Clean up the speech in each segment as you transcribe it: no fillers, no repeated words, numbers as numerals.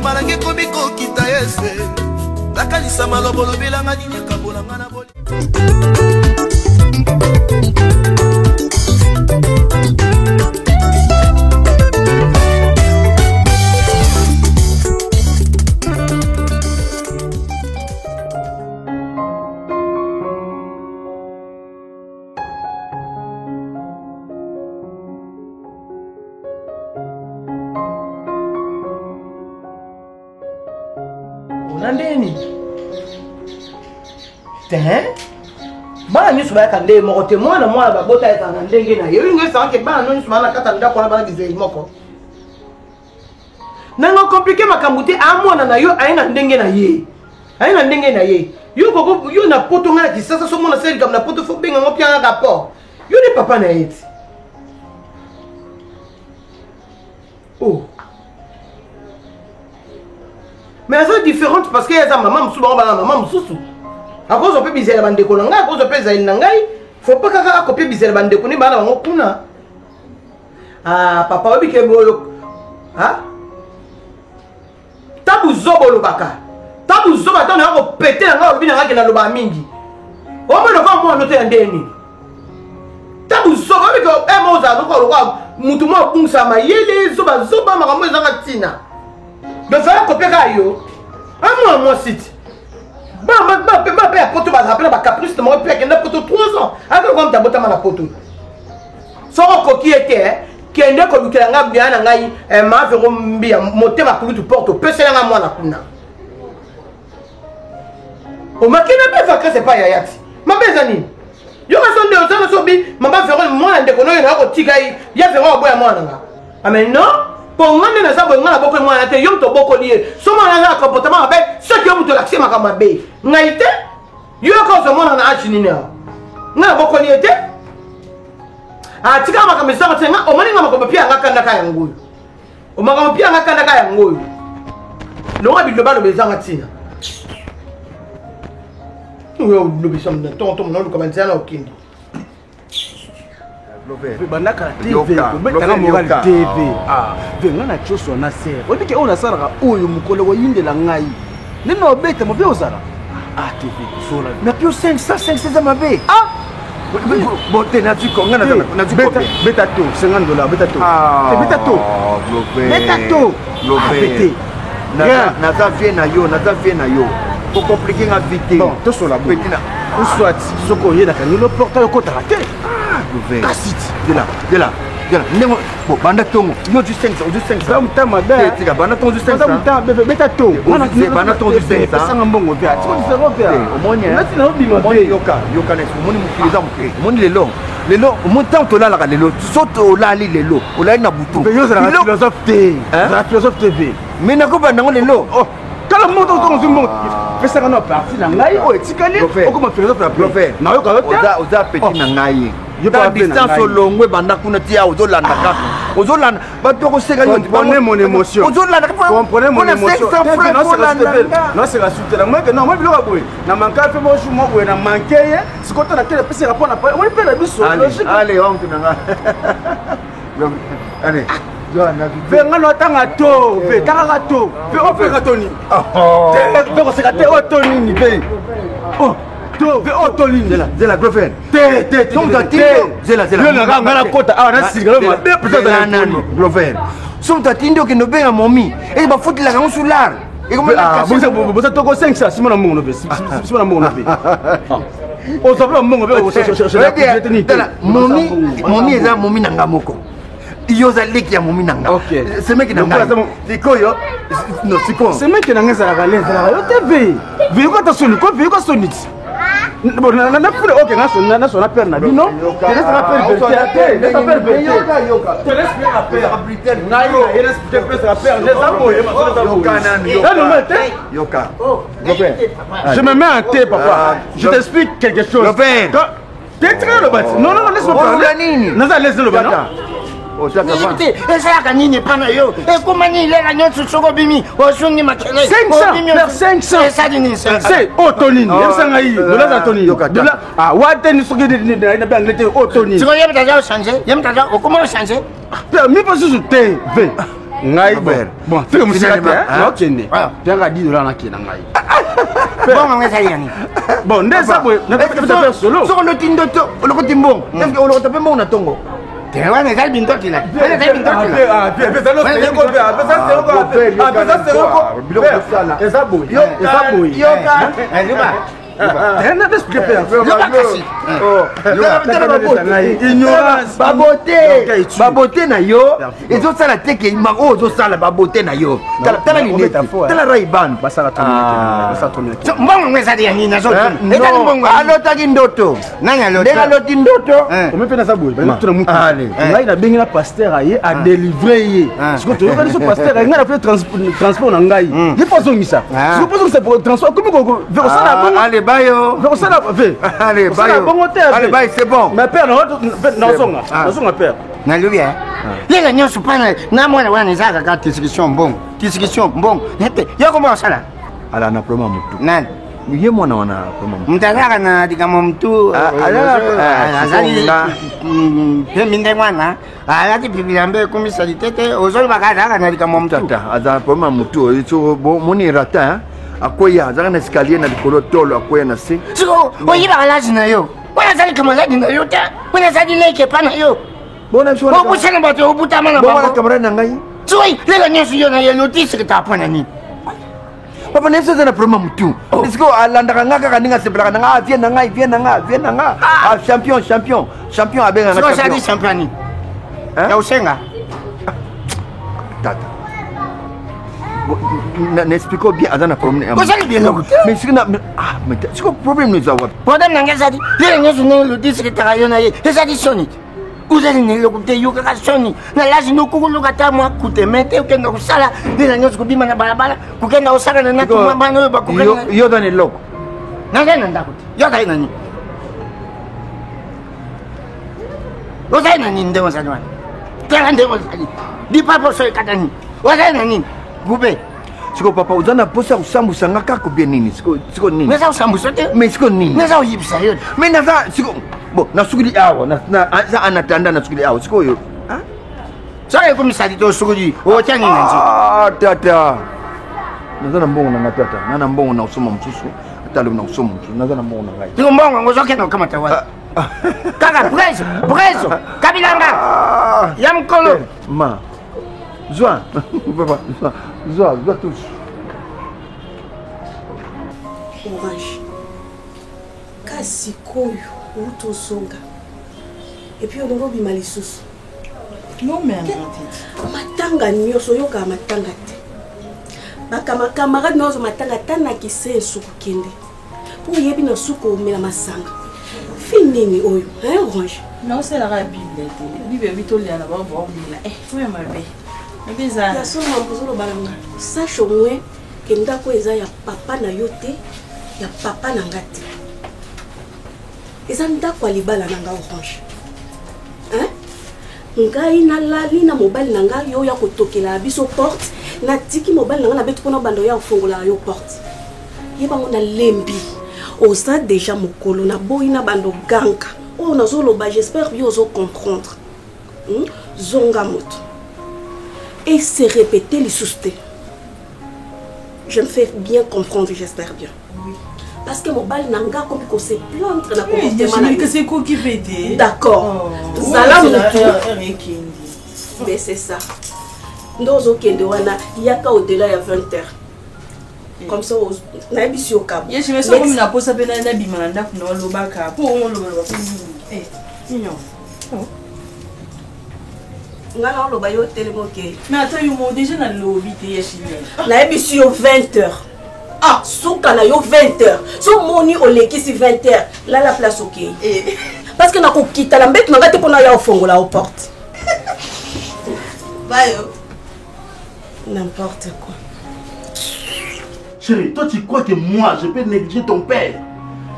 malangi komiko kita yese nakanisa malobo lobelanga nini akabolanga na boli Nandeni Ten Bana nyusu baya kande moko te mwana babota ya ndenge na yo inge sanke bana nyusu bana kata ndako na bana gizeli moko Nanga komplike makambute amwana na yo aina ndenge na ye Aina ndenge na ye Yo koko yo na poto ngana kisasa so mwana seli kam na poto fo benga ngopia na rapport Yo ni papa na yeti Oh Mais elles sont différentes parce qu'il y a maman moussou, maman moussou. À cause on peut biser la bande de Konanga, à cause on peut zaïn nangai, faut pas qu'à copier biser la bande de Konanga, bana on kuna. Ah papa obi kebolo. Ah? Tabu zobo lobaka. Tabu zobo attends on va péter nga obi nanga na loba mingi. O mo no va mo noter ndeni. Tabu zobo obi ko e mo za no ko loba mutu mo kunsa mayele zoba zoba makambo ezanga tina. De faire copier yo. Ah moi site. Ba pa poto ba rappeler ba caprice de mon père qui n'a poto 3 ans. Avec comme ta bota na poto. So ko qui était qui est ko lukela nga bien na ngai ma vero mbia motema kulutu porte pesela nga mwana kuna. O makina be vacances c'est pas yayati. Ma bezani. Yo ka sonde ozana sobi mama vero mwana ndeko no na ko tikai ya vero boya mwana nga. Ah mais non pour moi na sabo ngana boko mwana te yom to boko lié soma na comportement avec ce que vous te l'accès makamba be ngaite yo ko so mwana na achini na ngana boko lié te a tika makamba sa tsenga o mani ngama pia ngakanda ka yanguyo o makamba pia ngakanda ka yanguyo lo ngabi lo balo bezanga tina yo lo bisam na tonton na lo commencer na okindi bandaka TV betanga moral TV venga na choso na ser odike ona saraka oyo mukolo wa yindela ngai nino beta mo beozara TV sola na pio 500 mabe bon te na tu konga na tu beta to $50 beta to beta to beta na ta vie na yo pour compliquer la vie bon to sola betina ou soit soko yeda kanilo porta yo kota raté Kassit, de là. Bon, banda tongo, non du 500, du 500. Ça m'ta madame. Tu banda tongo du 500. Ça m'ta beta to. Banda tongo du 500. Ça ngambongo via. Tu vois zéro via. Au moins là tu n'as pas dit yoka net. Moni mukiliza mukiri. Moni lelo. Au moins tant to là la lelo. Tu sautes au là lelo. Au là na buto. Mais yo ça la philosophe T. La philosophe TV. Mais na ko banda lelo. Oh. Quand le monde autour du monde, fait ça dans partie na ngai o etikali. O comme philosophe la prophète. Na yo ka oza petit na ngai. La distance au long, banda kuna tia ozolanda kaka. Ozolanda, ba to ko seka yo. Comprenez mon émotion. Ozolanda, comprenez mon émotion. Non, c'est la suite. Moi que non, moi bilo boy. Na manka fait mo chou mo boy na manquer. Ce qu'on a télé pese rapport na pas. On peut la biso. Allez, on te nanga. Allez. Venga no tanga to, ve tanga to. Ve o fe gatoni. Oh. Ve ko seka te o toni ni ve. Oh. Zela girlfriend. Sommes à Tindo. Zela. La kota. Ah, na sigalo ma. Girlfriend. Sommes à Tindo que no benga momi. Et ba foutre la sous l'art. Et comme vous êtes toko 5 ça, Simon Mongo no. Simon Mongo no. On s'appelle Mongo be. Momi eza momi nanga moko. Yoza leki ya momi nanga. OK. C'est mec nanga. Sikoyo. Non, siko. C'est mec nanga za la lèvre. Yo TV. Vieux ko ta soni ko, vieux ko soni. Bon, na fule ok na sona père na bino. Te laisse la père vérité. Laisse la père vérité. Te laisse la père Britain. Na yo, il laisse te laisse la père. Les amours, Yoka. Je me mets en thé papa. Je t'explique quelque chose. T'es très le bâti. Non, laisse-moi parler. Naza laisse le bâti. Nite, esa kanini pana yo. E komani ile la nyotsu soko bimi. Osungi makele. 500. Esa dini 500. C'est Otonini. Yemsanga yi. Dola za Toni. Dola ah wateni soki na ba ngete Otonini. Siko yemta za changer. Yemta za okomo changer. Mi pas sous te. Ve. ngai bon tu me sais là ok né bien ga 10 dollars na kina ngai bon on est allé bon ndesa boy na pas solo so le tindo to le ko timbong est-ce que on le tape mon na tongo te wa ne zal binto kila eza boy babote na yo ezosala teke mako ozosala babote na yo tala linetala raiban mbongo ezali ya nini alotaki ndoto ndenge aloti ndoto omepena za boye tuna mutu ngai nabengi na paster aye adelivre ye siko toyokani so paster aye ngai na fele transport na ngai ye po azongisa siko po azongisa transport komi vekosala bongo allez bayo vekosala ve allez bayo bongo te allez bayo c'est bon mais père nazonga père nalobi lela nyonso mpana na mwana wana eza kaka discussion mbongo ete yokomba osala ala na problème mutu nani ye mwana wana problème mutu azalaka na likambo mutu azali pembi nde mwana alati pipila mbe ekumisa litete ozolobaka azalaka na likambo mutu aza problème mutu moni rata akwea azalaka na escalier na likolo tolo akwea na se siko oyibaka lazi na yo wana azali kamaladi na yo te wana azali leke epa na yo obusana bato obutama na bango camarade na ngai soi lela nyonso yo na ye lotiseke tapona nini papa neso eza na problème mutu esiko alandaka nga kaka ndenge asepelaka na nga vie na nga champion abenganga sali champion nini ya usenga tata n'explique bien aza na problème kozali biloko mais siko problème eza wapi problème nanga ezali lela nyonso ndenge lotiseke taka yo na ye ezali soni uzali neloko te yo kaka soni na lazi nokokoluka ta mwa kuteme te okenda kosala lela nyonso kobima na balabala kokenda kosakana na tumabana oyo bakokenda yo za neloko nazali na ndako te yo ozali na nini ozali na nini nde ozali wana tala nde ozali dipaposo ekata nini ozali na nini gube siko papa uza na posa kosambusa nga kaka bie nini siko nini naza kosambusa te mais siko nini naza koyebisa yo mais naza siko bon nasukuli awa aza anatanda nasukuli awa siko oyo soki ekomisali te osukuli otya nini na nzela tata naza na mbongo na nga tata na na mbongo na kosoma mosusu ata alobi na kosoma mosusu naza na mbongo na ngai tiko mbongo yango ozokenda kokamata wana kaka preso kabilanga ya mokolo ma zwa papa zwa tous Orange kasi koyo utozonga epuis olongo obima lisusu matanga nyonso oyokaka matanga te bakamacamarade nyonso matanga ata na kise esuku kende po oyebi na suku omela masanga fi nini oyo Orange naoselaka bible te bible bitolia na bao baomela oyo mabe ya solo mampozolobala nga sache au moins ke ndako eza ya papa na yo te ya papa na nga te eza ndako ya libala na nga Orange ngai nalali na mobali na ngai yo ya kotokela biso porte natiki mobali na nga na beti mpona bando ya kofongola yo porte ye bango nalembi oza deja mokolo na boyi na bando ganga oyo nazoloba j'espère bien ozocomprendre zonga moto et se répéter les soustés. Je me fais bien comprendre, j'espère bien. Oui. Parce que mon bal nanga comme qu'on se plaindre na comportement que c'est quoi qui pété. D'accord. Salam mais c'est ça. Ndozo kende wana yaka au-delà ya 20h. Comme ça na biso au cap. Yes, mais ça comme na posa pe na bimanda kuna lobaka. Po on loba ko ni. Mignon. Ngala lo bayo telemo ke. Mais attends, yo mo déjà na lobby te yeshine. Na biso 20h. Ah, souka na yo 20h. So moni olekisi 20h. Là la place OK. Parce que na ko kita la mbet na ngate pona ya ofongola au porte. Bayo. N'importe quoi. Chérie, toi tu crois que moi je peux négliger ton père?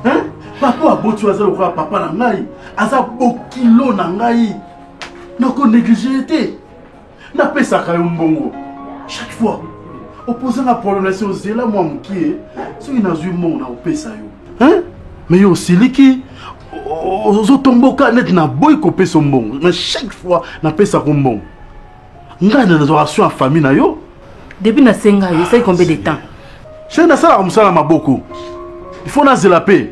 Hein? Papa a beau tu as le roi papa na ngai, aza bokilo na ngai. Nako négliger te. Na pesa ka yo mbongo. Chaque fois opposant la problème aux zela moi mkie, soki nazui mbongo na opesa yo. Hein? Mais yo siliki ozotomboka net na boy ko pesa mbongo. Mais chaque fois na pesa ko mbongo. ngai na relation en famille na yo. Depuis na senga yo, ça combien de temps? Je na sala musala maboko. Il faut na zelape.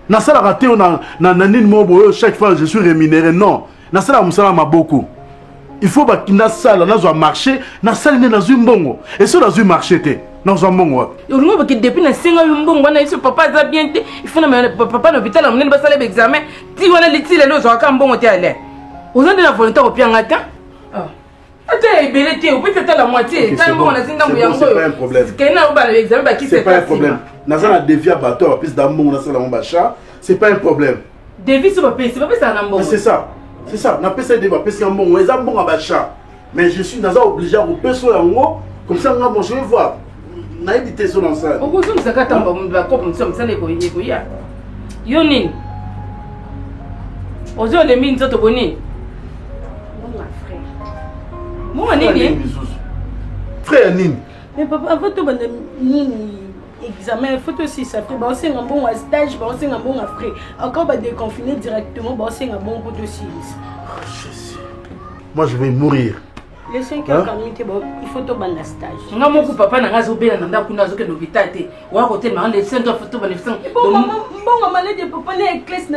Na sala raté na nini mobo chaque fois je suis rémunéré non. Na sala musala maboko. Il faut ba na sala na zo marché, na sala na zo mbongo. Et so na zo marché té. Na zo mbongo. Yo ngo que depuis na senga yo mbongo na iso papa za bien té. Il faut na papa na hôpital amene ba sala examen. Ti wana litile no zo ka mbongo té aller. Ozande na volontaire au piangata. Ah. Attends, belete, on peut faire la moitié. C'est pas un problème. C'est pas un problème. Naza na dévié à bateau, puis d'amour na sala mbacha, c'est pas un problème. Dévié sur papier, c'est pas ça na mbongo. C'est ça. C'est ça. Na pesa débat, pesa mbongo, eza mbongo bacha. Mais je suis naza obligé à repeso yango comme ça nga bon je vais voir. Na éviter son ensemble. On peut ça ka tamba mba ko mso msane ko ya. Yo nini? Ozo le mine zoto boni. Moi, Nini. Frère Nini. Mais papa, avant tout, Nini, examen, photo aussi, ça fait. C'est un bon stage, c'est un bon après. Encore, déconfiner directement, c'est un bon photo aussi. Moi, je vais mourir. Les 5 heures, il faut tout le stage. Non, mon papa n'a pas zobé, n'a pas de l'hôpital. Ou à côté, mais les 5 heures, photo, bon, maman, de papa, les classes,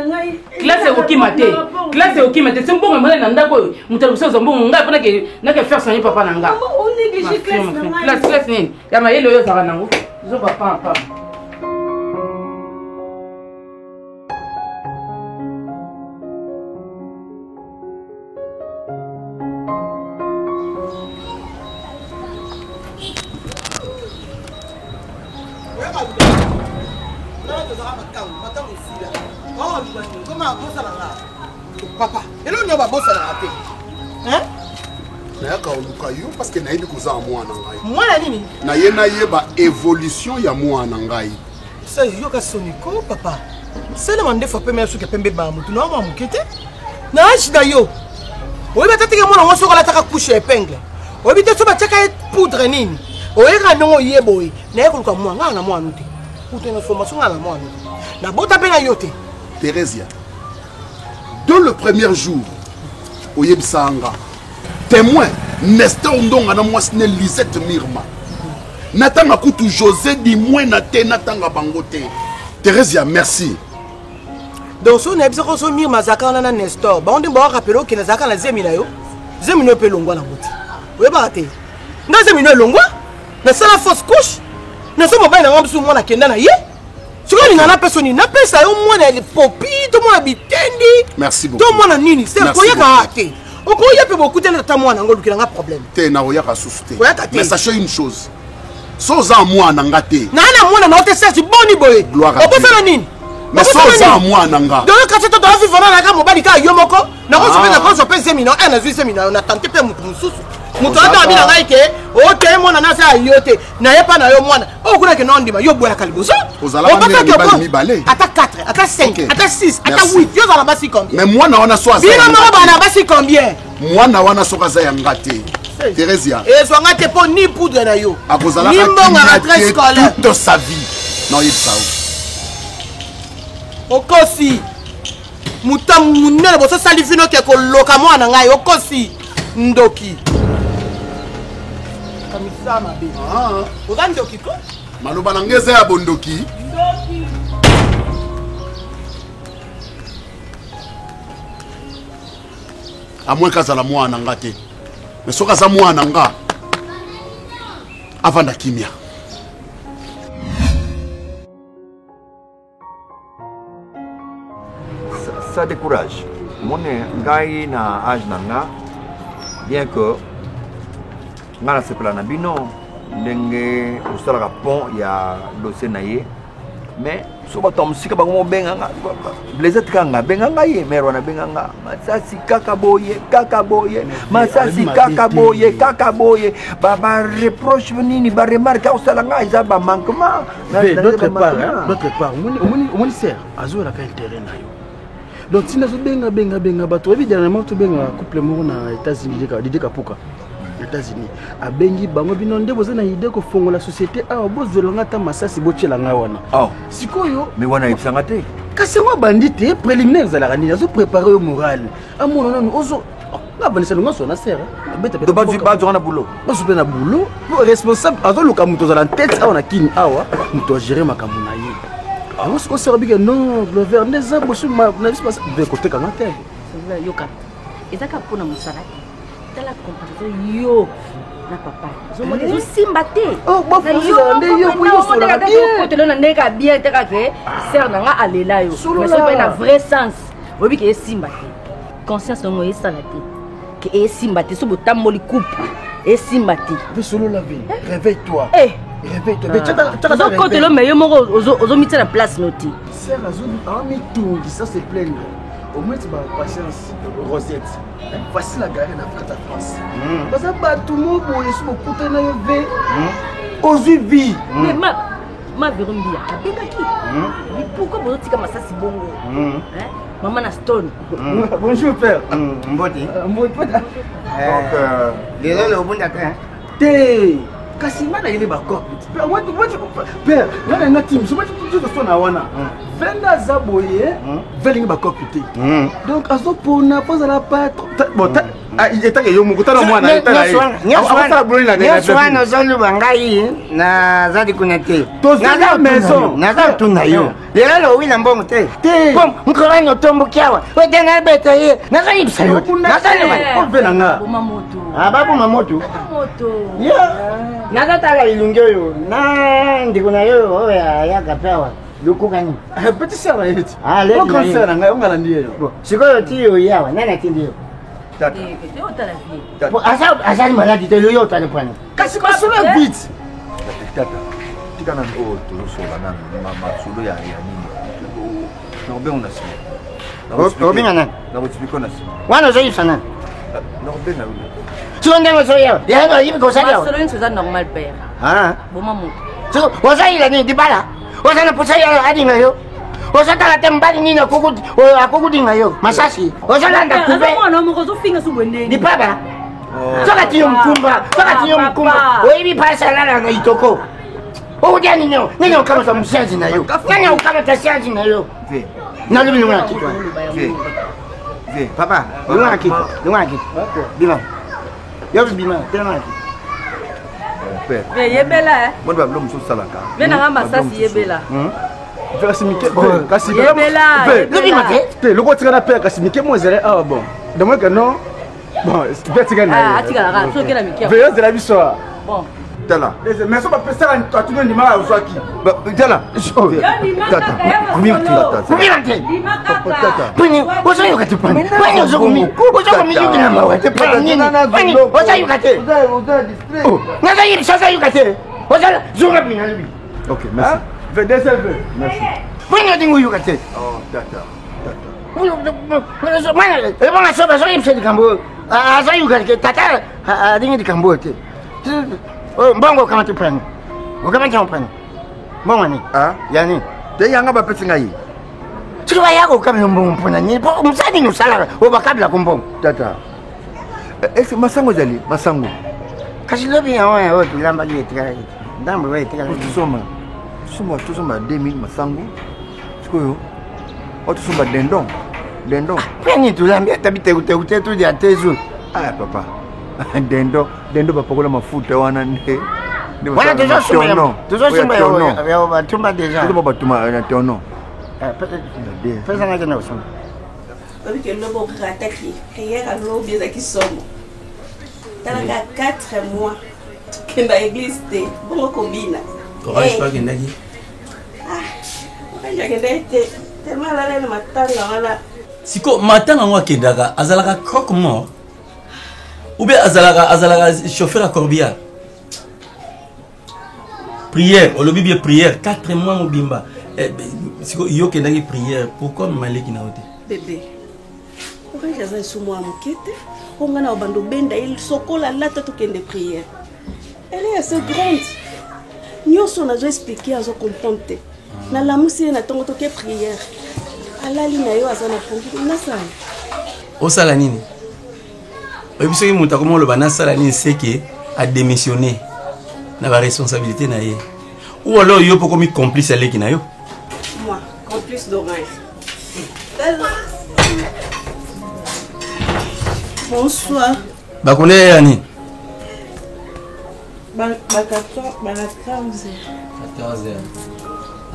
classe est ok, maté. Classe est ok, maté. C'est un bon moment, n'a pas nous t'avons bon, n'a qu'à faire soigner papa, n'a pas. On néglige classe, classe, il y a maillé le Zaranango. Je ne vais pas. Papa, et là on va bosser la raté. Hein? Nayaka oluka yo parce que nayebi koza mwana ngai. Mwana nini? Na yeba évolution ya mwana ngai. Ça yo ka soniko papa. C'est le mandé faut pembe suka pembe ba mutu na mwa mukete. Na ashida yo. Oyi batati ke mwana ngoso kala taka couche épingle. Oyi bité so bataka poudre nini? Oyi ka ndongo yeboyi. Na yekoluka mwana na mwana nute. Uto na formation na mwana. Na bota pe na yote. Thérésia. Dans le premier jour, Oyebsanga, témoin, Nestor Ndonga na mwasine Lisette Mirma. Natanga kutu José di moins nate natanga bangote. Thérésia, merci. Donc so na bisoko so Mirma zaka na Nestor. Ba on dit ba rappelo ke na zaka na zemina yo. Zemina pe longwa na boti. Oyeba te. Na zemina longwa? Na sala fausse couche? Na so mobile na ngomsu mwana kenda na ye? Tu vois, il personne qui n'a pas ça, au moins les popis, tout le monde habite. Merci beaucoup. Tout le monde a nini, c'est quoi y a raté. On y a beaucoup de temps moi n'angolo qui n'a pas problème. T'es na oya kasuste. Mais sachez une chose. Soza moi n'angate. Na moi na te cherche boni boy. Gloire à Dieu. On peut faire nini? Mais soza moi n'anga. Donc quand tu dois vivre na ka mobali ka yomoko, na ko se na ko se pe séminaire, na zui séminaire, na tenter pe mususu. Mutu ata abina ngai ke o te mona na sa yote na yepa na yo mwana o kuna ke non ndima yo boya kaliboso ozala ba mi balé ata 4 ata 5 ata 6 ata 8 yo zala basi combien mais mwana wana so bina mama bana basi combien mwana wana so kaza ya ngate Thérésia et so ngate po ni poudre na yo akozala ni mbonga rentrée scolaire toute sa vie non yebsa okosi mutam munene boso sali fino ke ko loka mwana ngai okosi ndoki Kamisama be. Ah. Ogandoki ko? Maloba na ngeza ya bondoki. Ndoki. A moins kazala mwana nga te. Mais soka za mwana nga. Avanda kimia. Ça décourage. Mon ngai na âge nanga bien que ngana sepela na bino ndenge osala pont ya dossier na ye mais so bato musika bango mobenga nga blaise tikanga benga nga ye mero na benga nga masasi kaka boye masasi kaka boye ba reproche nini ba remarque osala nga isa ba manquement d'autre part on sert azo la quel terrain na yo donc si nazo benga bato évidemment to benga couple moko na États-Unis dika puka États-Unis abengi bango bino nde boza na idée ko fongola société awa bozolanga ta masasi bocelanga wana sikoyo mais wana ipsanga te kasi ngo bandite préliminaire zalaka nini azo préparer yo moral amona nanu ozo ngabanisa ngo sona sera beta to ba na boulot bazo na boulot responsable azo luka muto zala tête awa na kini awa muto gérer makambo na ye alors ce qu'on sera bien non Glover neza bosu na espace de côté quand même yoka ezaka pona musala tala comparaison yo na papa zomona zo simba te ba fuza nde yo pour so la bien ko te lona ndeka bien te ka ke ser na nga alela yo mais ça na vrai sens obi ke simba te conscience ngo esala te ke simba te so botamboli coupe simba te solo la vie réveille-toi réveille-toi côté le meilleur moko ozo mitse na place noti ser azoni ami tout ça c'est plein au moins tu vas patience Rosette facile à garer dans la France parce que tout le monde boye sur côté na ve ozui vie mais ma verumbia abengaki pourquoi vous tika masasi bongo maman na stone bonjour père mbote donc lelo lo bunda te kasi mana ile ba cop père ngana na team so much to stone wana venda zaboye velingi ba cop te donc azo pona poza la pas bon itake yo mukutana mwana nyoswana zolu bangai na zadi kunete na maison na za tuna yo lelo wina mbongo te pom nkorano tombo kyawa wedenga beta ye na za ibsa yo na za le vena nga mamoto ababu mamoto ya na za tala ilungo yo na ndikuna yo ya kapewa lukukani petit sœur là yeti le concert nga ngala ndiye yo sikoyo tiyo yawa nana tindiyo azali maladi te yo otale pwana kasi basolo vite tata tika na tozosola na masolo ya nini nakobenga na nsima obenga nani nakotipiko na nsima wana ozoyibisa nani nakobenga siko ndenge ozoyewa yango oyibi kosaliawa solo nyonso eza normal père boma moto siko ozayila nini dibala oza na posa ya adinga yo ozotala te mbali nini akokudinga yo masasi ozolanda kube dipaba sokati yo mkumba oyibi pasalalanga itoko okudya ninyo nini okamata musiazi na yo nani okamata siazi na yo nalobi lingona kitwa papa lingona kitwa bima yobi bima telangana kitwa yebela mwana babilo mosusu salaka venanga masasi yebela kasi te loko tika na pere kasi mike mo ezali awa bon demoi que non bon pe tika natikalaka soki na mike ve ezela biso bon tala mais so bapesaka atuna ndima ozwaki tala tata kumira te pani ozoyoka te pani ozokomi na mawa te pani nini ozoyoka te nazoyibisa ozoyoka te ozonga pina libi ok merci merci pani odinga oyoka te ebonga so bazoyibisa likambo azoyoka te tata adingi likambo te mbongo okamati pani okamati pani mbongo ni yani te yanga bapesi ngai siki bayaka okamela mbongo mpona nini po mosadi ni osalaka obakabela ko mbongo tata ese masango ezali masango kasi lobi yango oyo tulambaki etikala ndambo oyo etikala tosomba 2000 masango sikoyo o tosomba dendon peni tulambi ata bitekutekute tudya tezu aya papa dendo bapakola mafuta wana nde wana tozosumba yo batumba deja batuma na tono pesa ngake na usumba babike lobo rataki hier alobi ezaki somo talaka 4 mois kenda église te bongo kombina orange pakendaki orange akendaki te tellement alala na matanga wana siko matanga ngo akendaka azalaka croque mort ou bien azalaka chauffeur à corbillard prière olobi bien prière 4 mois mobimba siko yo kendaki prière pourquoi maleki na ote bébé orange aza esumu ya moke te onga na obando benda sokola lata tokende prière elle est assez grande nyonso nazo expliquer azo comprendre te nalamusi ye na ntongo toke prière alali na yo aza na pongi nasala osala nini oyebi soki moto akoma oloba nasala nini seke adémissionné na baresponsabilité na ye ou alors yo mpo komi complice aleki na yo. Moi, complice d'Orange. Bonsoir. Bakone yani? 14h.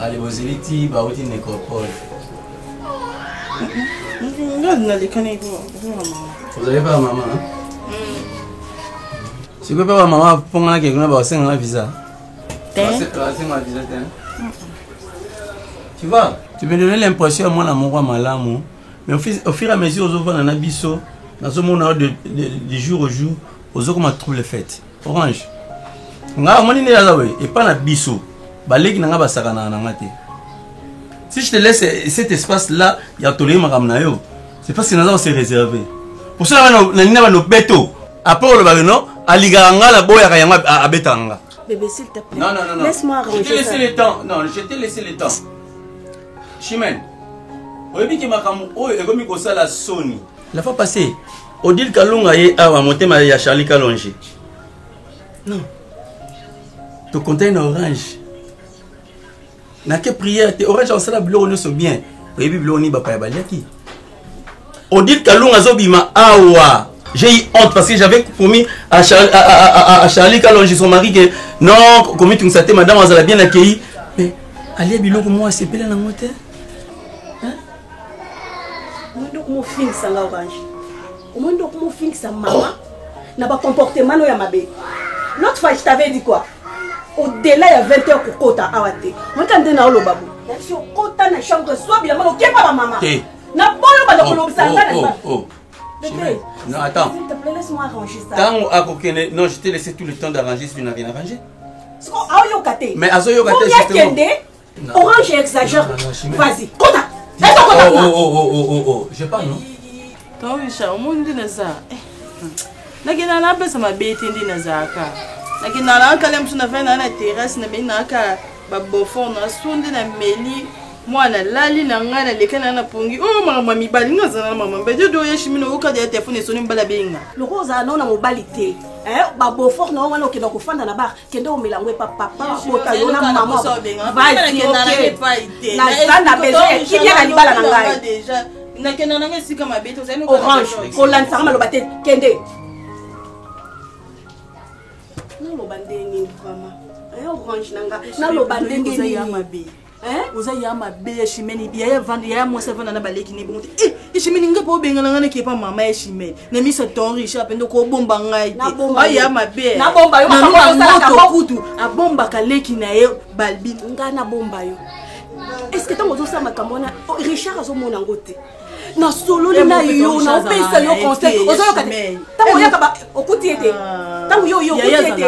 Allez, vous allez ba outi nécropole. Vous avez pas maman hein? Si vous pas maman pour nga ke kuna ba senga visa. Tu vois, tu me donnes l'impression moi na mon malamu, mais au fur et à mesure aux enfants na biso, dans ce monde de jour au jour, aux autres comment trouve le fait. Orange. Nga moni ne la we et pas na biso. Baleki na nga basaka na ngate. Si je te laisse cet espace là, il y a tolé makamna yo. C'est parce que nous avons se réservé. Pour cela na nina ba no beto. Après le bagno, aliganga la boya kayanga abetanga. Bébé s'il te plaît. Non. Laisse-moi arranger. Je t'ai laissé le temps. Non, je t'ai laissé le temps. Chimène. Oyebi ki makamu o ekomi ko sala Sony. La fois passée, Odile Kalunga ye awa motema ya Charlie Kalonji. Non. Tu comptes une orange. Na que prière te orange osala bilo ne so bien. Oyebi bilo ni ba pa ba liaki. Odile Kalunga zobima awa. J'ai eu honte parce que j'avais promis à Charlie Kalonji, son mari, que non, comme tu me sais, madame, elle a bien accueilli. Mais, allez, bilo, comment c'est pelé dans le moteur? Hein? Comment finir ça, l'orange? Comment finir ça, maman? N'a pas comportement, non, yamabe. L'autre fois, je t'avais dit quoi? Au-delà, il y a 20 heures pour Kota, awate. Moi, quand on a le babou, si on Kota, na chambre, soit bien, on ne pas maman. N'a pas le non, attends. S'il te plaît, laisse-moi arranger ça. Non, je t'ai laissé tout le temps d'arranger si tu n'as rien arrangé. Mais Orange exagère. Vas-y, Kota. Je parle, non? Quand Richard, mon dinosaure. Nakina na pesa mabeti ndinazaka. Nakina na kalem tuna vena na terrasse na benaka ba bofon na sonde na meli. Mwana lali na ngana lekana na pongi oh mama mibali ngazana mama mbeje do yeshimino ukadi ya telefone soni mbala benga lokoza na mobali te ba beaufort na wana okenda kofanda na bar kende omelangwe papa bota yo na mama vai na zana beje kinya na libala na ngai déjà na kena na ngesika mabete ozani orange kolanisa kama loba te kende na loba ndenge vraiment orange nanga na loba ndenge ya mabe Oza yama be shimeni ya vandi ya mwasa vanda na baleki ni bonte shimeni ngapo benga ngana ke pa mama ya shimeni na misa ton riche apendo ko bomba ngai ya mabe na bomba yo makamo sala kutu abomba kaleki na ye balbi ngana bomba yo est-ce que tango zo sa makambo na Richard azo mona ngote na solo na yo na pesa yo conseil ozo yo kate tango ya kaba okuti ete tango yo okuti ete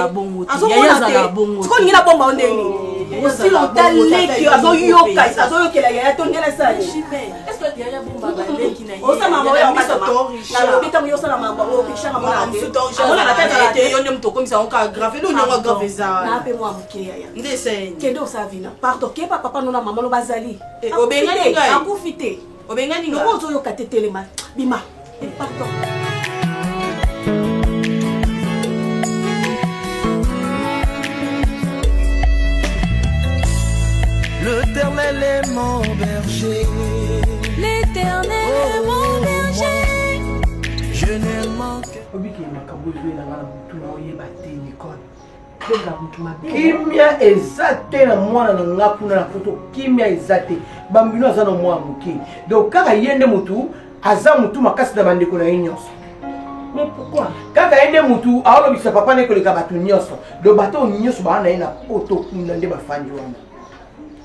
azo mona te ko ngina bomba ondeni aussi longtemps que azo yoka azo yokela ya tondela sa est-ce que ya bomba baleki na yo osa mama yo masa na lobi tango yo sala mama o Richard mama amona na tata te yo ndem to komisa onka grave no nyonga grave za na pe moi muke ya ndese kende osavina pardon ke papa no na mama no bazali obengani ngai akufite obengani ngai ozo yo katetelema bima pardon. L'Éternel est mon berger. L'Éternel est mon berger. Je ne manque. Kimia ezate na mwana na ngapu na poto kimia ezate bambino aza na mwa muki donc kaka yende mutu aza mutu makasi na bandeko na nyonso. Mais pourquoi kaka yende mutu aolobisa papa ne koleka batu nyonso do bato nyonso bana na poto kuna nde bafandi wana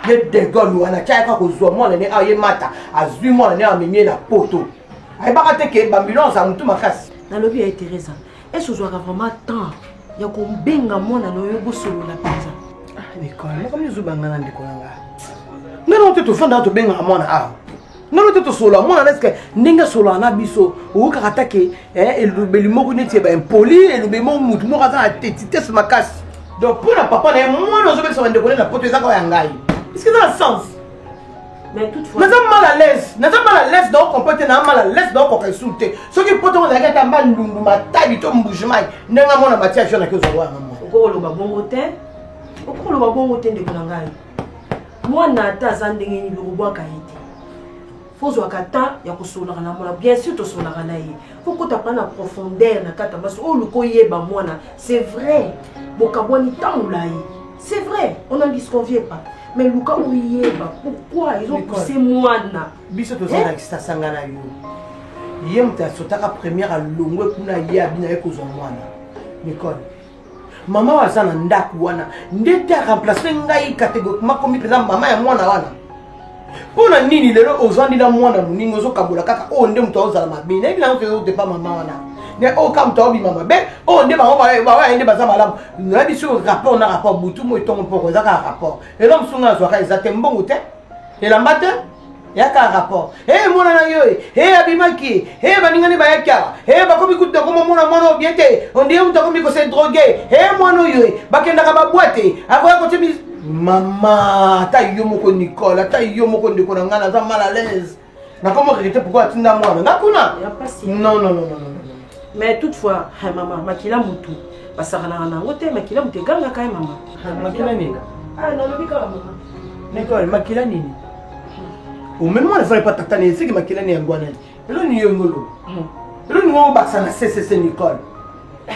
ye degolu wana chaka kozwa mwana ne aye mata azwi mwana ne amemie na poto ay baka teke bambino za mutu makasi na lobi ya Teresa est-ce que vraiment temps ya kumbenga mwana no yogo solo na pizza Nicole comme nous bangana ndiko nga ngana ote to fanda to benga mwana a ngana ote to solo mwana est-ce que ndinga solo na biso o ka atake elubeli moko neti ba impoli elubeli mo mutu mo ka ta tete se makasi donc pour la papa na mwana zo besa ndeko na poto ezaka ya ngai est-ce que ça a sens Mais toutefois. Naza mal à l'aise. Naza mal à l'aise donc comporter na mal à l'aise donc on insulter. Ce qui peut on a gata mbandundu matabi to mbujimai. Ndenga mona matia jona ke zo wa maman. Okolo ba bongo te. Okolo ba bongo te ndeko na ngai. Mwana ata zandenge ni lobwa kaite. Faut kata ya kosolaka na mona bien sûr to solaka na ye. Faut ko ta na profondeur na kata baso o luko yeba mwana. C'est vrai. Bokabwani tangula ye. C'est vrai, on n'en disconvient pas. Mais Luka Ouyeba, pourquoi ils ont poussé Moana? Biso to zana ki sangana yo. Yé mta sotaka première à longwe kuna yé abina ko zo Moana. Nicole. Maman wa zana ndaku wana. Ndete a remplacer ngai catégoriquement comme président maman ya Moana wana. Pona nini lelo ozandi na Moana muningo zo kabola kaka o nde mto ozala mabina. Ebi na ko de pas maman wana. Ne o kam to bi mama be o nde ba ende baza malamu na biso rapport na rapport butu mo itongo poko za ka rapport et l'homme sunga zo ka ezate mbongo te et la mbate ya ka rapport mona na yo abimaki baningani ba yakala ba komi kuta ko mona bien te on dit on ta komi ko se droguer mona yo bakenda ka ba boîte avoya ko temi mama ta yo moko Nicole ta yo moko ndeko na ngana za mal à l'aise na comment regretter pourquoi atinda mwana ngakuna non. Mais toutefois, maman, makila mutu. Basarana na ngote makila mutu ganga kai maman. Makila nini? Ah, non, le bika maman. Nicole, makila nini? Ou même moi, ne fallait pas t'attendre, c'est que makila ni ngwana. Elo ni yongolo. Elo ni ngo baksa na CCC Nicole.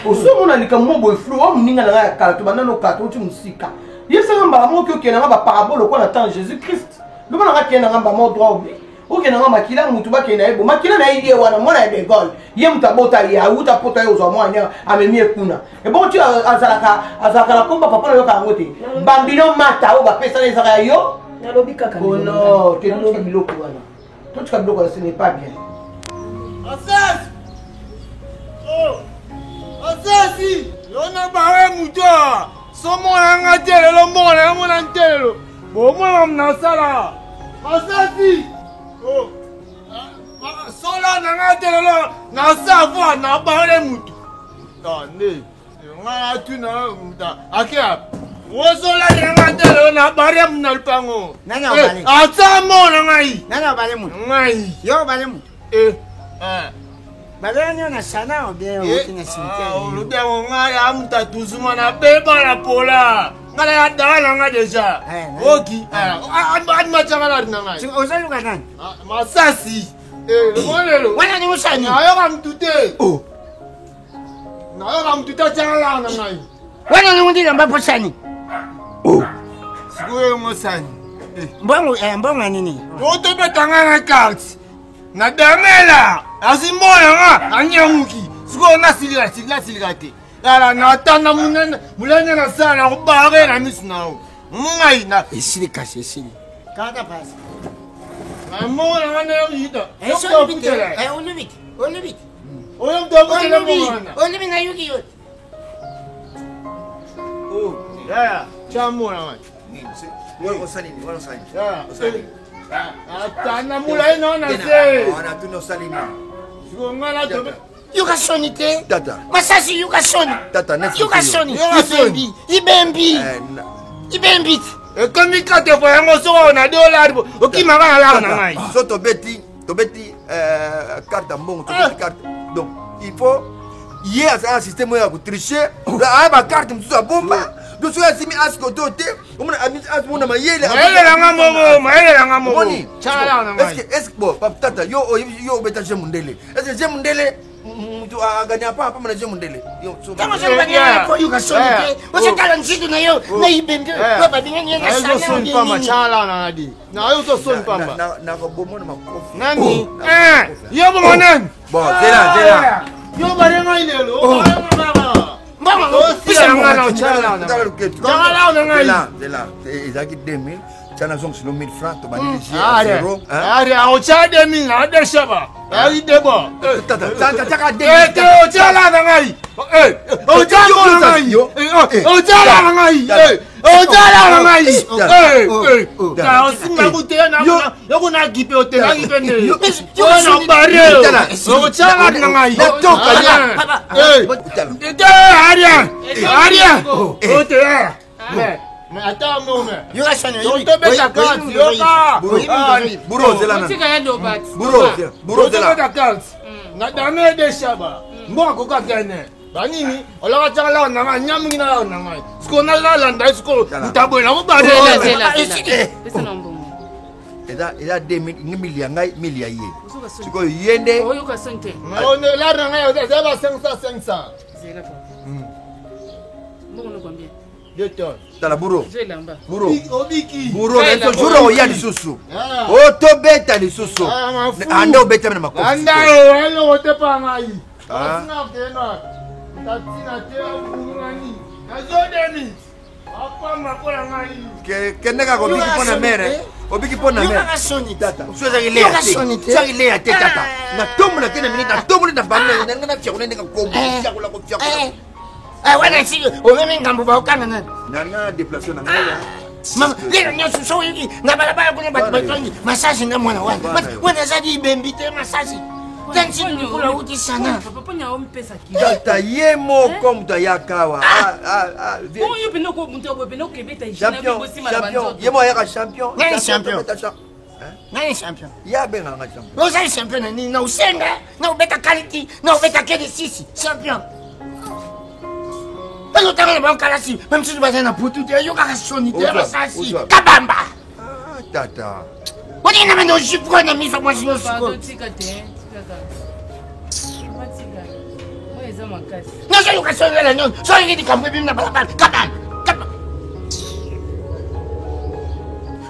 Oso mona lika mo boy flou, o mninga na kala to banano kato tu musika. Yesa ngamba mo kyo kena ngamba parabole ko na temps Jésus Christ. Lo bana kena ngamba mo droit obi. Ok, na makila mutu ba kena ebo makila na idie wana mona de gol ye mutabota ya uta pota yo zo mwana amemie kuna e bon tu azalaka la komba papa na yo ka ngote bambino mata o ba pesa les ara yo na lobi kaka oh non tu no biloko wana tout ça biloko ce n'est pas bien Asas Asasi lona ba mutu somo nga tele lo mona mona ntelo bo mona na sala Asasi oh, sola nanga telelo na savoir na parler mutu. Tande, nga tu na muta. Akia. Wo sola nanga telelo na parler mu na lupango. Nanga bale. Atamo ngai. Nanga bale mutu. Ngai. Yo bale mutu. Bale nyo na sana obie o tina cimetière. Oh, le temps nga ya muta tuzuma na beba la pola. Ngala ya dala nga deja. Oki. Adma changala nanga. Ozaluka nani? Masasi. Le monelo. Wana ni musani. Nayo kamtute. Oh. Nayo kamtute changala nanga. Wana ni mundila mbapo sani. Oh. Sikuwe musani. Mbongo nini? Oto betanga na carte. Na damela. Asimona nga anyamuki. Sikuwe na siligate. Ala natanda mulanya na sana kubare na misnao. Mungai na esili kasi esili. Kaka pasi. Amona ngane yita. Olubiki. Oyo mdogo tena mwana. Olubi na yuki yote. Oh, ya, chamona wana. Wala salini. Ya. Atana mulai naona se. Ona tuno salini. Siko ngala tobe. Yuka soni te. Tata. Masasi yuka soni. Tata next. Yuka soni. Ibembi. Comme quand tu vois un osso on a $2. OK mama la na ngai. So to beti carte mbongo to beti carte. Donc il faut hier un système ya ku tricher. Ah ba carte mtu bomba. Do so asimi asko dote. Umuna ami asmuna mayele. Mayele la ngamo. Chala na ngai. Est-ce que bon papa tata yo beta jemundele. Est-ce que jemundele mtu aganya hapa na jemundele. Yo so. Kama sema banya kwa yuka soni te. Usikala nzitu na yo na ibembi. Baba binyenye na sana. Ayo soni pamba chala na ngadi. Na ayo to soni pamba. Na bomona makofi. Nani? Yo bomonan. Bon, zela. Yo bare ngai lelo. Mbongo. Pisa ngana chala na. Chala na ngai. Zela. Ezaki 2000. Chana zong sino 1000 francs to bani zero. Au cha 2000 na de shaba. Ai debo. Tata o chala na ngai. O chala na ngai. O chala na ngai. O chala na ngai. Ka osimba kute na yo kuna gipe hotel na gipe ne. Yo na bare. O chala na ngai. Toka ya. Aria. O te. Mais attends, non, mais. Il y aura sonné. Il te met ta carte. Il y aura. Bourreau, c'est là. Bourreau, c'est là. Ta carte. Na dame de Chaba. Bon, quoi gagner. Banini, on l'a tiré là, on a nyamé là, on a. Ce qu'on a là, là, ce qu'on a tabou là, on va aller là. Il a 2 milliards, milliards. Tu peux y aller. On est là, on a 500. C'est là. Bon, on a combien? 2 tonnes. T'as la bourreau. Bourreau. Bourreau, mais toujours il y a des sous-sous. Oh, to bête des sous-sous. Ah, non, bête même ma copine. Anda, on te pas maï. Ah. Que nega ko biki pona mere. Obiki pona mere. Yoka soni tata. Soza ile ya te. Soza ile ya te tata. Na tomu na tena minute na tomu na bana na ngana fiakula ndeka ko biki kula ko fiakula. Wana si oveni ngambo ba ukanga nani. Na déplacer na ngaya. Mama, lelo nyoso so yiki na balabala kuna batu batongi. Masaji na mwana wana. Wana zadi bembite masaji. Tanti kula uti sana. Papa nya ompesa ki. Tata yemo comme ta yakawa. Bon yo bino ko muntu obo bino kebeta champion. Yemo ya champion. Nani champion? Nani champion? Ya benga nga champion. Vous êtes champion ni na usenga, na ubeta quality, na ubeta kede sisi, champion. Pero también va a caer así, même si tu vas en puto, yo ka soni de masasi. Kabamba. Ah, tata. Oni na mendo jipro na miso moi sino siko. Non, je ne sais pas la non. Je ne sais pas la balabala. Kaban.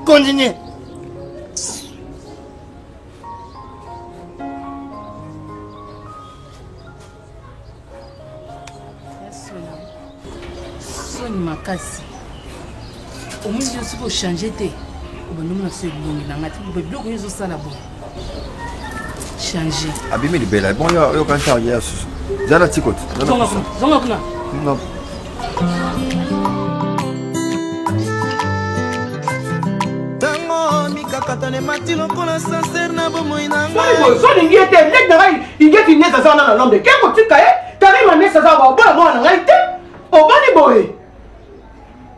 Continuez. Soni makasi. Au moins je suis changer te. Au moins nous sommes bons na ngati. Be bloko yezo sala bon. Changer. Abimi de bela. Bon yo kan ta ya susu. Zana tikot. Zonga kuna. Non. Tango mikakatane mati lokola sincère na bomoi na nga. Soni ngete lek na ngai ingeti neza sana na lombe. Keko tika karima neza za ba bona mwana ngai te. Obani boye.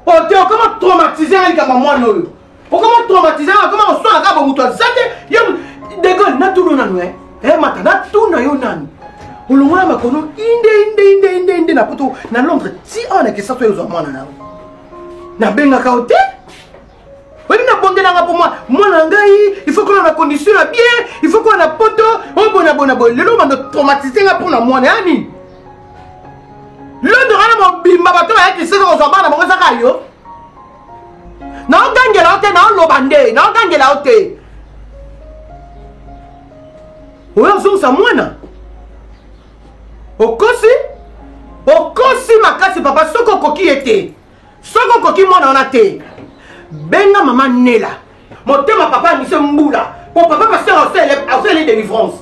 O te comment traumatiser ngai kama mwana oyo. O comment traumatiser ngai comment osona ka ba mutu azate. Yo dego na tulu na nwe. Mata na tuna yo nani. Ulungwa makono inde na poto na Londres si on a que ça toi aux mwana na. Na benga ka hotel. Oui, na bondela nga pour moi. Mwana ngai, il faut qu'on a condition bien, il faut qu'on a poto. Oh bona. Lelo mando traumatiser nga pour na mwana yani. Le de rana mo bimba bato ya ki sesa aux mwana mo saka yo. Na ngangela hotel na lobande, na ngangela hotel. Oyo zo sa mwana. Okosi makasi papa soko koki ete. Soko koki mwana ona te. Benga maman Nela. Motema papa ni se mbula. Pour papa pasteur a les délivrances.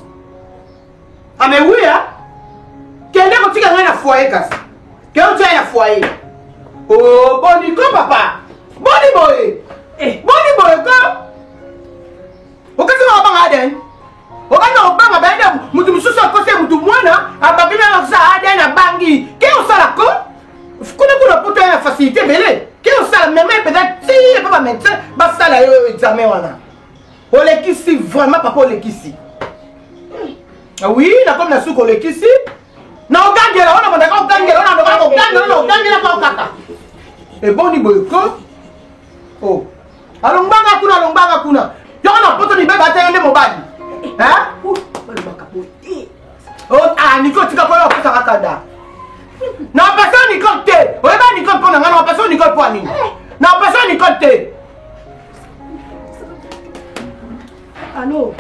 Ah mais oui hein. Quel est quand tu as la foyer casse. Quel est la foyer. Oh boni ko papa. Boni boy. Boni boy ko. Okasi ma banga den. Okana obanga baenda mutu mususu akose mutu mwana ababina na sa aden na bangi. Ke osala ko? Kuna poto ya facilité belé. Qui est ça même peut-être si papa médecin bah ça là examen wana. Olekisi vraiment papa olekisi. Ah oui, na comme na suko olekisi. Na ogangela wana mondaka ogangela wana ogangela kwa kaka. E boni boyko. Oh. Alongbanga kuna. Yo na poto ni beba tende mobali. Hein? Oh ah niko tika kwa yo kaka kada. Na personne n'y compte. Oui, bah n'y compte pas. Na personne n'y compte pas ni. Na personne n'y compte. Allô,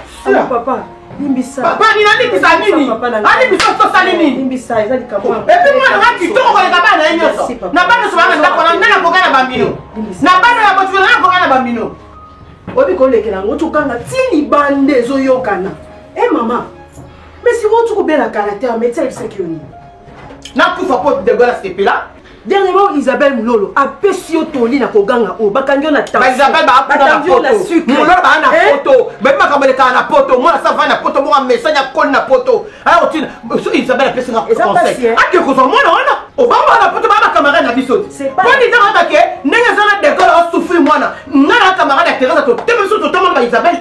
papa. Limbisa. Papa ni nani bisa nini? Ani bisa to sali nini? Limbisa ezali kamwa. Et puis moi na ki to ko le baba na nyoso. Na bana so bana ndako na ko kana bambino. Na bana ya botu na ko kana bambino. Obi ko lekela ngotu kanga tili bande zo yokana. Maman. Mais si vous trouvez bien la caractère médecin c'est que na kufa pot de gola ce là. Dernièrement Isabelle Mulolo a pesio toli na koganga o bakangyo na ta. Isabelle ba na poto. Mulolo ba na poto. Même makambele ka na poto, moi ça va na poto, moi message na kol na poto. Alors tu Isabelle a pesio na conseil. Ah que ko so moi na. obama na poto ba camarade na biso c'est pas ni dans que ndenge zana d'école a souffrir mwana ngana camarade à Teresa to teme so to tamo ba Isabelle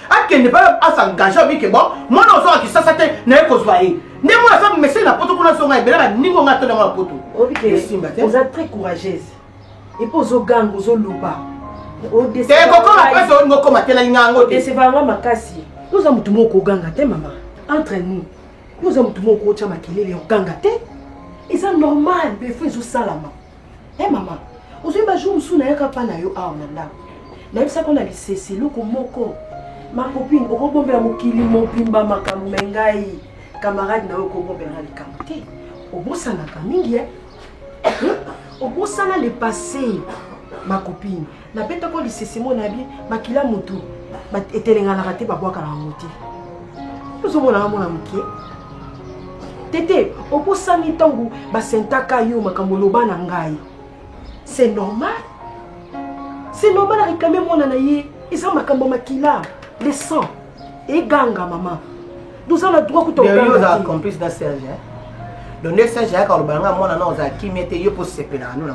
akende pas à s'engager avec que bon mwana ozo ki sasa te na ko zwaye ne moi ça me na poto kuna so ngai bela ningo ngato na poto vous êtes très courageuse et pour zo gang zo luba c'est comment après zo ngo koma tela ngango te c'est vraiment makasi nous avons tout moko ganga te maman entre nous avons tout moko chama kelele ganga te. Et c'est normal, mais il faut salama. Eh maman, aujourd'hui je me suis dit que pas na yo a onanda. Na ça qu'on a dit c'est le komoko. Ma copine, au bombe la mokili mon pimba makamu mengai. Camarade na yo ko bombe na likamte. Au bossa na kamingi au bossa na le passé. Ma copine, na beta ko lisese mon abi makila mutu. Ba etelenga na raté ba boaka na moti. Nous sommes na mona mukie. Tété, au bout de tangu basentaka yo makambo loba na ngai. C'est normal. C'est normal à réclamer mon anaye. Ils ont makambo makila, le sang et ganga maman. Nous avons le droit que tu aies un complice dans Serge. Donc le Serge quand le banga mon ana oza ki mete yo pour sepela nous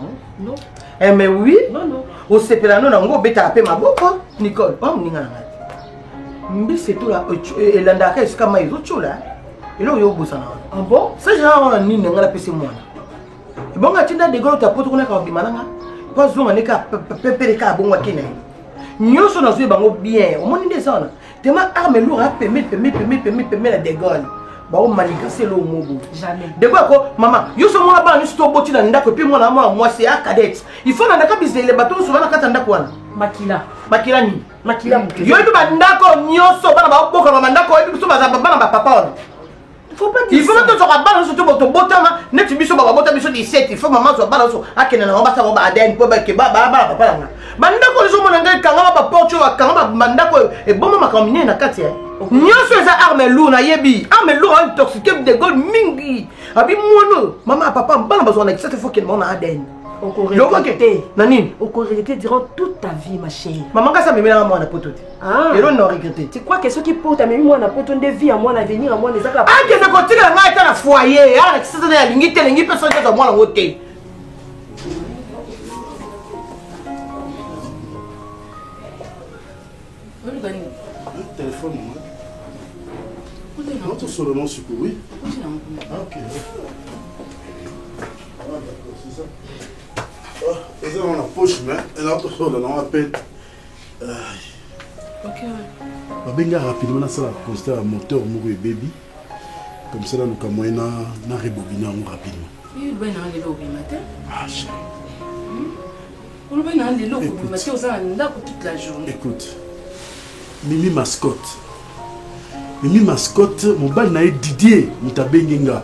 non. Eh mais oui. Non. Au sepela nous ngo beta apé maboko. Nicole, oh ninga ngati. Mbi c'est tout là et landaka est kama izo là. Et là, il y a ah bon? Ça, j'ai un nid dans la PC. Moi. Et bon, tu as des gars qui ont porté un peu de malanga. Pas besoin de faire un bon wakine. Nous sommes dans ce bien. Au moins, des zones. Tu m'as armé lourd à permettre la dégâts. Bah, on m'a dit que c'est le mot. Jamais. De quoi, maman? Yo sommes là-bas, nous sommes au dans la copie. Moi, c'est à cadette. Il faut dans la cabine les bateaux souvent à Katanda. Makila ni. Makila. Yo, tu vas d'accord, nyoso, bana ba mandako, tu vas ba papa. Il faut que tu sois balance sur ton botama, net tu biso baba botama biso 17, il faut maman soit balance à kena na ba sa ba aden po ba ke ba papa nga. Banda ko zo mona ngai kanga ba porcho wa kanga banda ko e bon mama kamine na kati eh. Nyoso za arme lourd na yebi, arme lourd intoxiqué de gold mingi. Abi mono, maman papa bana ba zo na cette fois que mon aden. On regretter. Nani, on regretter durant toute ta vie, ma chérie. Maman, quand ça me met à moi, on a poté. Ah. Et on a regretté. Tu crois que ceux qui portent à moi, on a poté de vie, à moi, l'avenir, à moi, les accords. Ah, que je continue à être à foyer. Ah, que c'est la ligne, telle ligne, personne qui est à moi, la haute. Téléphone, moi. Non, tu sur le nom, c'est oui. Ah, ok. C'est ça. Et ça, on a poche, mais elle a autre chose, on appelle. Ok. Babenga rapidement, ça a constat un moteur mourir baby. Comme ça, nous avons moyen na rebobiner rapidement. Oui, ben on est au matin. Ah, chérie. On va aller au matin, on a toute la journée. Écoute, Mimi mascotte. Mimi mascotte, mon bal n'a Didier, Mutabenga.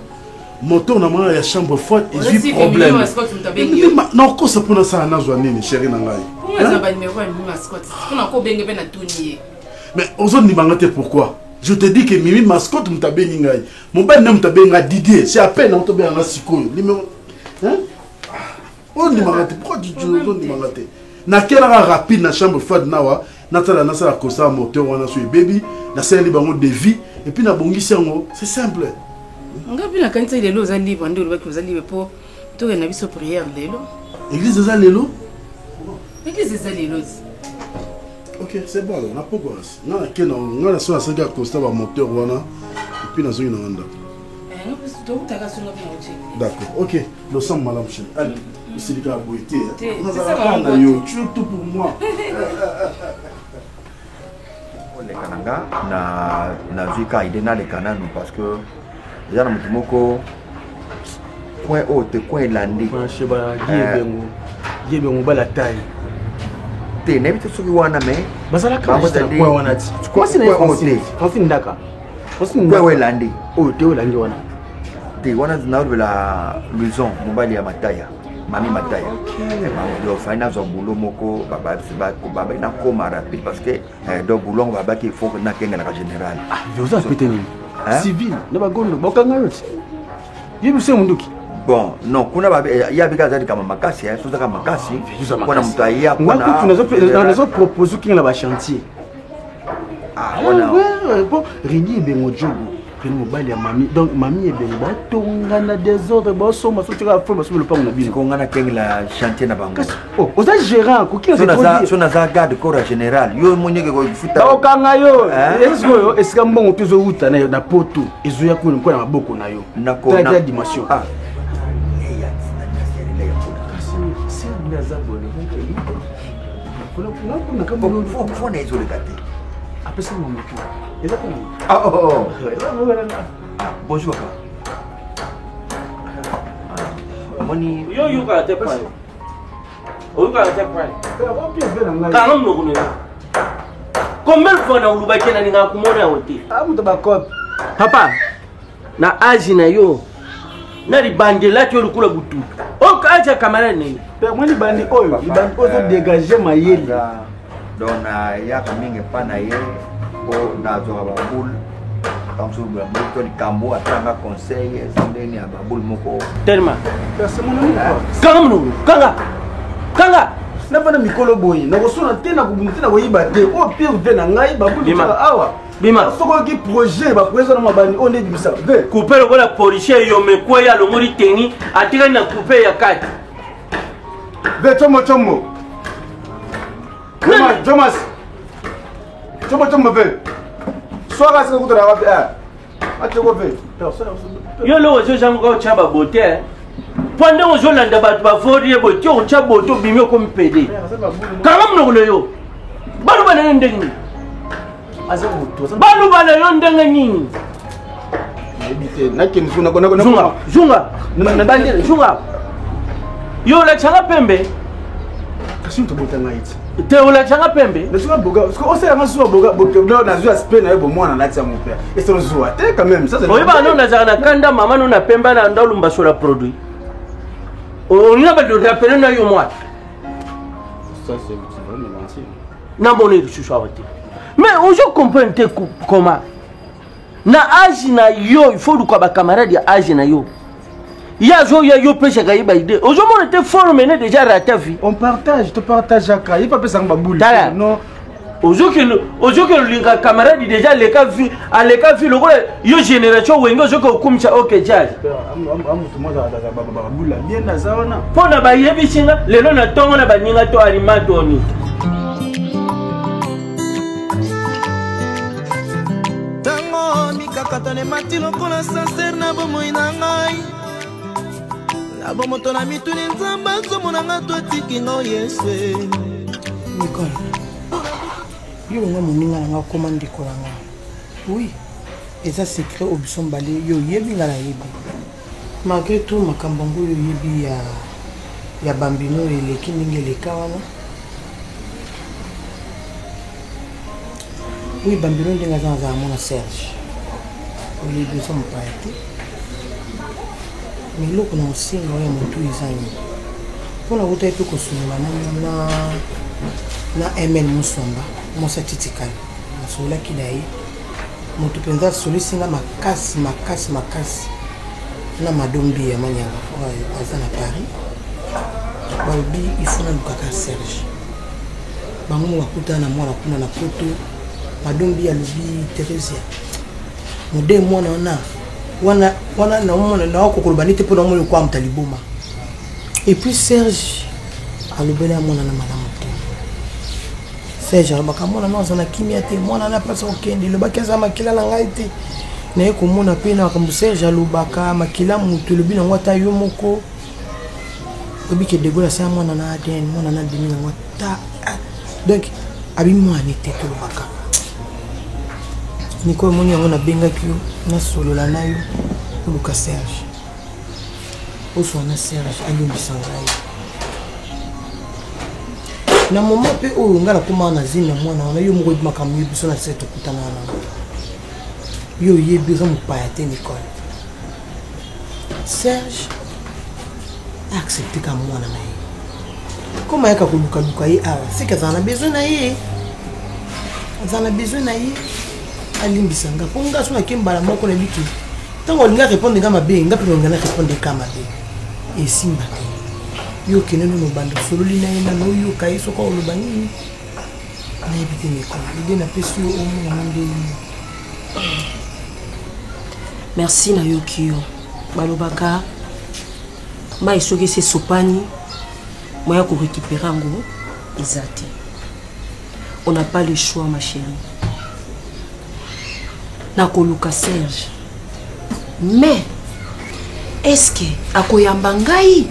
Moto na mwana ya chambre forte et j'ai problème. Non, quoi ça pour ça na zoane chérie na ngai. Pourquoi ça va numéro Mimi mascotte? On a ko benga ben na tunier. Mais ozon ni bangate pourquoi? Je te dis que Mimi mascotte mutabenga ngai. Mon bal na mutabenga Didier, c'est à peine on tobe na sikoyo. Hein? On ni bangate pourquoi tu on ni bangate? Na kela rapide na chambre forte nawa, na sala kosa moteur wana so baby, na sala bango de vie et puis na bongisi yango, c'est simple. Ngapi na kanisa lelo za libre ndio lobaki za libre po to na biso prière lelo. Église za lelo? Église za lelo. OK, c'est bon alors, na pourquoi? Na kena ngala so asanga constat ba moteur wana et puis na zo ina nganda. Non parce que tu as sonné bien. D'accord. OK, nous sommes madame chérie. Allez, c'est le gars boité. C'est ça na yo, tu es tout pour moi. Le Kananga na vu ka idena le Kananu parce que déjà na mutumoko point haute point landé cheba yebengo bala taille te ne bitu suki wana me basala ka point wana ti comment c'est Francine ndaka Francine point we landé oh te landé wana te wana na la maison mobali ya mataya mami mataya do faina zo boulot moko baba na koma rapide parce que do boulot baba qui faut que na kenga na général ah vous avez pété civil na bagondo bokanga yote yebi se munduki bon non kuna baba ya bika zadi kama makasi so zaka makasi kuna mtu aya kuna nazo propose kinga ba chantier ah wana bon Régnier bengo jogo pene mobali ya mami donc mami ebele batongana désordre basomba so tika fo basomba lopango na bino kongana kengela chantier na bango oh oza gérant kokina so na za garde corps général yo monyeke ko futa okanga yo esko yo esika mbongo pizo uta na poto ezoya kuna kwa maboko na yo na dimension bonjour moni yo yuka te pa oyuka te pa kana mnokuno combien de fois na uluba kena ninga kumona wote amuto bakop papa na aji na yo na libande la ki olukula bututu o kaja kamera ne pe mwani bandi oyo libande ozo dégager mayeli dona ya kaminge pana ye o na zo ba bul kamso ba moto ni kambo atanga conseil zindeni aba bul moko tellement kanga kanga na bana mikolo boyi na kosona tena kubumtina koyiba te o pe ute na ngai babulu awa bima soko ki projet ba projet na mabani on est bisa ve couper le la policier yo me kwa ya lo mori teni atira na couper ya kati ve chomo Jomas chomo ve soka sika kutola wapi ateko ve yo lo zo jango ko chaba bote pendant aux Hollandais ba forie bote o chabo to bimio ko mpede kanga mno kuno yo balu bana ndengi balu bana yo ndenga nini ebite nakeni zuna zunga na bandire zunga yo la changa pembe kasinto botanga iti te ola changa pembe nasuka boga o se nga suwa boga boga na zuwa spain na yebo mwana lati ya mon père et c'est zuwa te quand même ça c'est oyiba no na zana kanda mama no na pemba na ndalumba sur la produit on n'a pas de rappeler na yo moi ça c'est vraiment menti na bonne je suis arrêté mais on comprend comment na âge na yo il faut que ba camarade ya âge na yo ya zo ya yo pêche ka iba idée aujourd'hui on était formé déjà raté vie on partage te partage aka il pas pesa ngba boule non aujourd'hui que le camarade déjà les cas vu à les cas vu le yo génération wengo zo ko kumcha OK jazz amutu moza da ba boule bien na zaona pona ba yebi singa lelo na tongo na baninga to alimato ni kakatane mati lokola sincere na bomoi na ngai na bomoto na mituni nzambe azomona nga to atiki nga yesu Nicole yo nga moninga na nga koma ndeko na nga oui eza secret obiso mbale yo yebi nga na yebi malgré tout makambo ngo yo yebi ya bambino eleki ndenge eleka wana oui bambino ndenge aza nazala mona Serge oyebi eza mopaya te mais eloko na osenga oyo ya motu eza nini mpona kota epe kosolola na ml mosomba mosa titikali nasololaki na ye moto mpenza asolisinga makasi na madombi ya manyanga aza na Paris balobi ifuna lukaka Serge bango mo bakutana na mwana kuna na poto madombi alobi Teresia mode mwana wana na mwana na kokoloba nite pona mwana kwa mtaliboma et puis Serge alobela mwana na malamu te Serge alobaka mwana na zana kimia te mwana na pasa okende lobaki za makila na ngai te na ye komona pe na makambo Serge alobaka makila mutu lobi na ngwata yo moko obike degola sa mwana na ADN mwana na demi na ngwata donc abi mwana te to lobaka Nicole moni yango na bengaki yo na solola na yo luka Serge oso na Serge alimbisa ngai na moment pe oyo ngala koma na zina mwana wana yo moko makambo yebiso na seto kutana na yo yebi za mopaya te Nicole Serge accepte ka mwana na ye koma yaka koluka ye awa c'est que azana besoin na ye alimbisa nga po nga sona kembala moko na biki tango olinga répondre nga mabe nga pe ngana répondre ka mabe esimba te yo kene no bando sololi na ina no yo kai soko oloba nini na ebite ne ko ide na pesi yo omo na monde merci na yoki yo balobaka mai soki se sopani moya ko récupérer ngo ezati. On n'a pas le choix ma chérie. Nakoluka Serge. Mais est-ce que akoyamba ngai